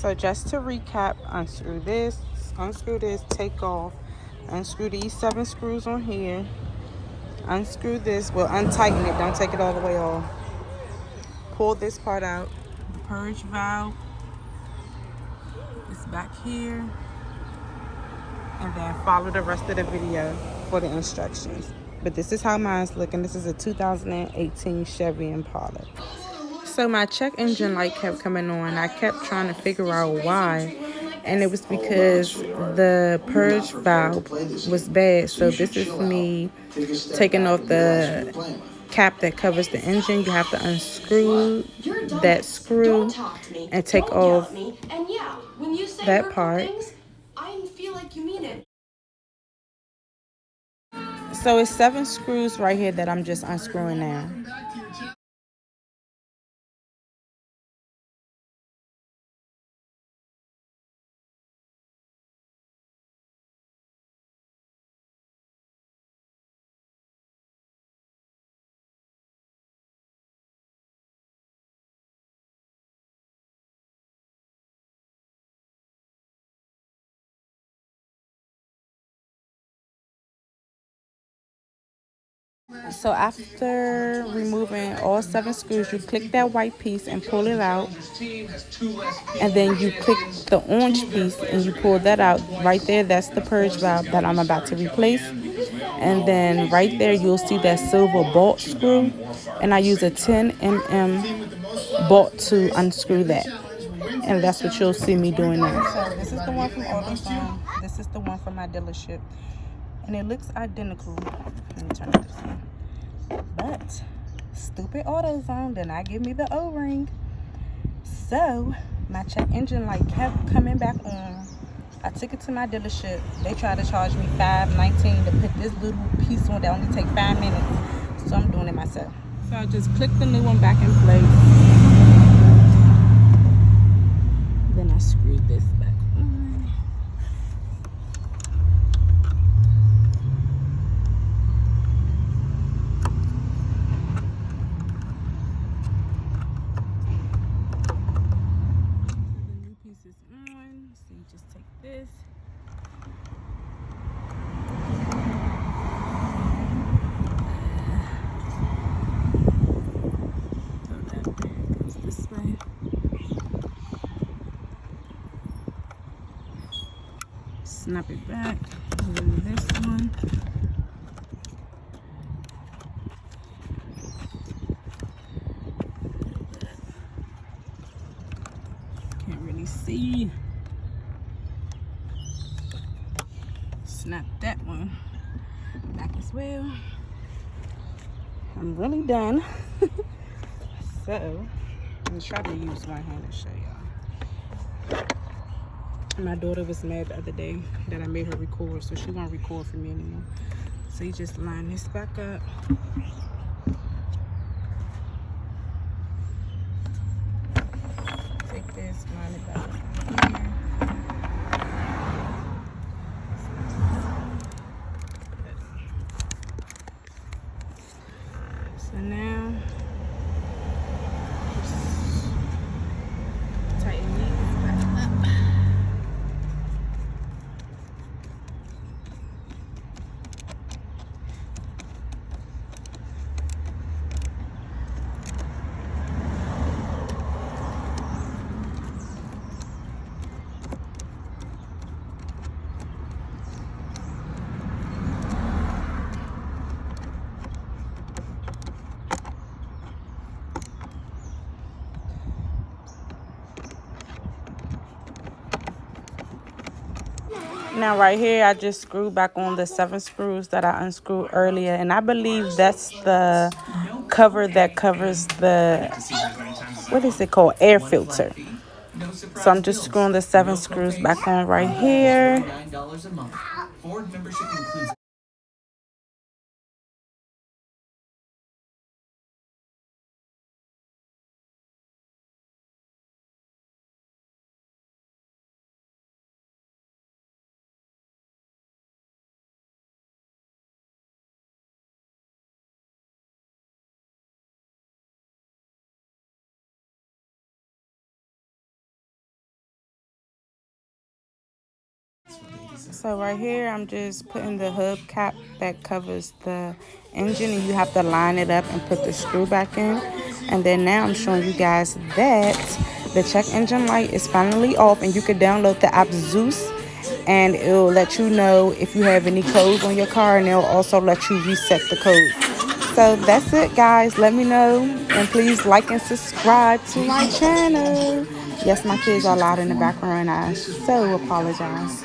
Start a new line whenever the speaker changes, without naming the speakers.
So just to recap, unscrew this, take off, unscrew these 7 screws on here, unscrew this, well untighten it, don't take it all the way off. Pull this part out. The purge valve is back here. And then follow the rest of the video for the instructions. But this is how mine's looking. This is a 2018 Chevy Impala. So my check engine light kept coming on. I kept trying to figure out why. And it was because the purge valve was bad. So this is me taking off the cap that covers the engine. You have to unscrew that screw and take off that part. So it's 7 screws right here that I'm just unscrewing now. So after removing all 7 screws, you click that white piece and pull it out. And then you click the orange piece and you pull that out. Right there, that's the purge valve that I'm about to replace. And then right there, you'll see that silver bolt screw. And I use a 10 mm bolt to unscrew that. And that's what you'll see me doing now. So this is the one from Autozone. This is the one from my dealership. And it looks identical. Let me turn this on. But stupid Autozone did not give me the O-ring. So my check engine light kept coming back on. I took it to my dealership. They tried to charge me $5.19 to put this little piece on that only take 5 minutes. So I'm doing it myself. So I just click the new one back in place. Then I screwed this back on. So you just take this, goes this way. Snap it back. Do this one. Can't really see. Snap that one back as well. I'm really done. So I'm trying to use one hand to show y'all. My daughter was mad the other day that I made her record, so she won't record for me anymore. So you just line this back up. Take this, line it back up here. So now, just tighten these back up. Now right here, I just screwed back on the 7 screws that I unscrewed earlier. And I believe that's the cover that covers the, what is it called? Air filter. So I'm just screwing the 7 screws back on right here. So right here, I'm just putting the hubcap that covers the engine, and you have to line it up and put the screw back in. And then now I'm showing you guys that the check engine light is finally off, and you can download the app Zeus, and it'll let you know if you have any codes on your car, and it'll also let you reset the code. So that's it, guys. Let me know, and please like and subscribe to my channel. Yes, my kids are loud in the background, and I so apologize.